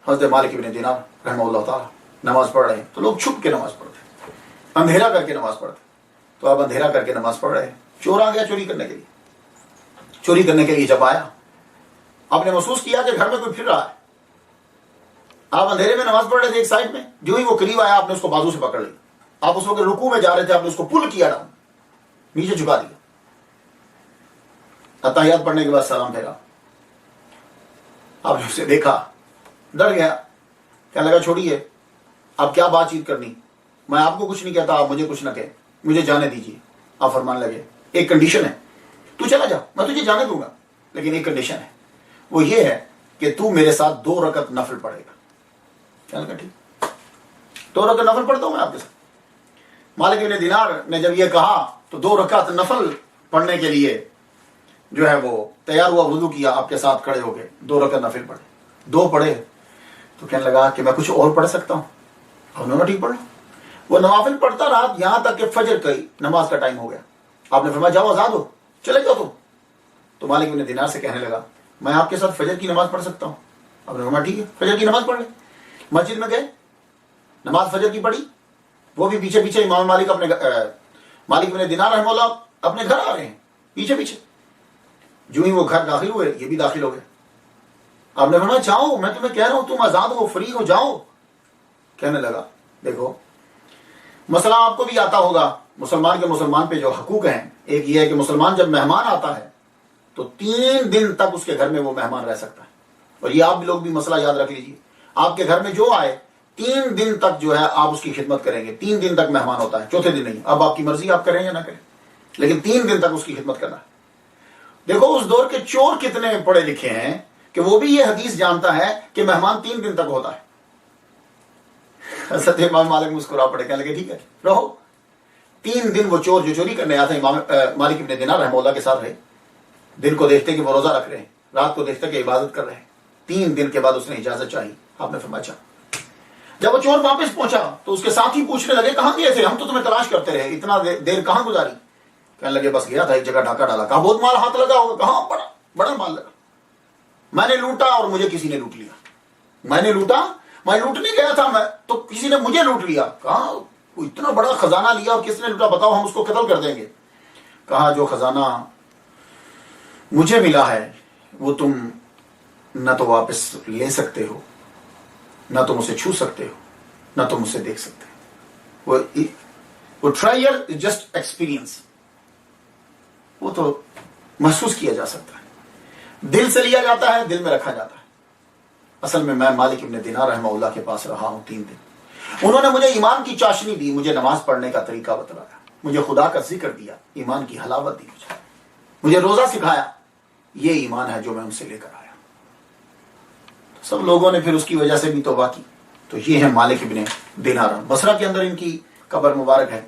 حضرت مالک ابن دینار رحمہ اللہ تعالیٰ نماز پڑھ رہے ہیں تو لوگ چھپ کے نماز پڑھتے، اندھیرا کر کے نماز پڑھتے. تو آپ اندھیرا کر کے نماز پڑھ رہے ہیں، چور آ گیا چوری کرنے کے لیے. چوری کرنے کے لیے جب آیا، آپ نے محسوس کیا کہ گھر میں کوئی پھر رہا ہے. آپ اندھیرے میں نماز پڑھ رہے تھے ایک سائڈ میں، جو ہی وہ قریب آیا آپ نے اس کو بازو سے پکڑ لی. آپ اس وقت رکوع میں جا رہے تھے، آپ نے اس کو پل کیا ڈاؤن، نیچے جھکا دیا. اتحیات پڑھنے کے بعد سلام پھیرا. آپ نے اسے دیکھا، ڈر گیا، کہنے لگا چھوڑیے اب کیا بات چیت کرنی، میں آپ کو کچھ نہیں کہتا، آپ مجھے کچھ نہ کہیں، مجھے جانے دیجیے. آپ فرمانے لگے ایک کنڈیشن ہے، تو چلا جا، میں تجھے جانے دوں گا، لیکن ایک کنڈیشن ہے، وہ یہ ہے کہ تو میرے ساتھ 2 رکعت نفل پڑھے گا. کہنے لگا ٹھیک، 2 رکعت نفل پڑھتا ہوں میں آپ کے ساتھ. مالک ابن دینار نے جب یہ کہا تو 2 رکعت نفل پڑھنے کے لیے جو ہے وہ تیار ہوا، وضو کیا، آپ کے ساتھ کھڑے ہو گئے، 2 رکعت نفل پڑھے. 2 پڑھے تو کہنے لگا کہ میں کچھ اور پڑھ سکتا ہوں. انہوں نے ٹھیک پڑھا. وہ نوافل پڑھتا رہا یہاں تک کہ فجر کی نماز کا ٹائم ہو گیا. آپ نے فرمایا جاؤ آزاد ہو، چلے جاؤ تم. تو مالک ابن دینار سے کہنے لگا میں آپ کے ساتھ فجر کی نماز پڑھ سکتا ہوں. آپ نے فرمایا ٹھیک ہے، فجر کی نماز پڑھ لیں. مسجد میں گئے، نماز فجر کی پڑھی. وہ بھی پیچھے پیچھے امام مالک مالک ابن دینار رحمہ اللہ اپنے گھر آ رہے ہیں پیچھے پیچھے. جو ہی وہ گھر داخل ہوئے یہ بھی داخل ہو گئے. آپ نے فرمایا جاؤ، میں تمہیں کہہ رہا ہوں تم آزاد ہو، فری ہو، جاؤ. کہنے لگا دیکھو مسئلہ آپ کو بھی آتا ہوگا، مسلمان کے مسلمان پہ جو حقوق ہیں. ایک یہ ہے کہ مسلمان جب مہمان آتا ہے تو 3 دن تک اس کے گھر میں وہ مہمان رہ سکتا ہے. اور یہ آپ لوگ بھی مسئلہ یاد رکھ لیجیے، آپ کے گھر میں جو آئے 3 دن تک جو ہے آپ اس کی خدمت کریں گے. 3 دن تک مہمان ہوتا ہے، چوتھے دن نہیں. اب آپ کی مرضی، آپ کریں یا نہ کریں، لیکن 3 دن تک اس کی خدمت کرنا ہے. دیکھو اس دور کے چور کتنے پڑھے لکھے ہیں کہ وہ بھی یہ حدیث جانتا ہے کہ مہمان 3 دن تک ہوتا ہے. حضرت امام مالک مسکرا پڑے، کہنے لگے ٹھیک ہے رہو. 3 دن وہ چور جو چوری کرنے آتے ہیں امام مالک ابن دینار رحمہ اللہ کے ساتھ رہے. دن کو دیکھتے کہ وہ روزہ رکھ رہے ہیں، رات کو دیکھتے کہ عبادت کر رہے ہیں. 3 دن کے بعد اس نے اجازت چاہی. آپ نے فرمایا چاہ. جب وہ چور واپس پہنچا تو اس کے ساتھ ہی پوچھنے لگے کہاں گئے تھے، ہم تو تمہیں تلاش کرتے رہے، اتنا دیر کہاں گزاری. کہنے لگے بس گیا تھا ایک جگہ ڈھاکہ ڈالا. کہا بہت مال ہاتھ لگا ہوگا. کہاں؟ بڑا مال لگا. میں نے لوٹا اور مجھے کسی نے لوٹ لیا. میں نے لوٹا، میں لوٹنے گیا تھا میں تو کسی نے مجھے لوٹ لیا. کہا اتنا بڑا خزانہ لیا اور کس نے لوٹا، بتاؤ ہم اس کو قتل کر دیں گے. کہا جو خزانہ مجھے ملا ہے وہ تم نہ تو واپس لے سکتے ہو، نہ تم اسے چھو سکتے ہو، نہ تم اسے دیکھ سکتے ہو. وہ ٹرائل جسٹ ایکسپیرینس، وہ تو محسوس کیا جا سکتا ہے، دل سے لیا جاتا ہے، دل میں رکھا جاتا ہے. اصل میں مالک ابن دینار رحمہ اللہ کے پاس رہا ہوں 3 دن. انہوں نے مجھے ایمان کی چاشنی دی، مجھے نماز پڑھنے کا طریقہ بتلایا، مجھے خدا کا ذکر دیا، ایمان کی حلاوت دی، مجھے روزہ سکھایا. یہ ایمان ہے جو میں ان سے لے کر آیا. سب لوگوں نے پھر اس کی وجہ سے بھی توبہ کی. تو یہ ہے مالک ابن دینار. بصرہ کے اندر ان کی قبر مبارک ہے.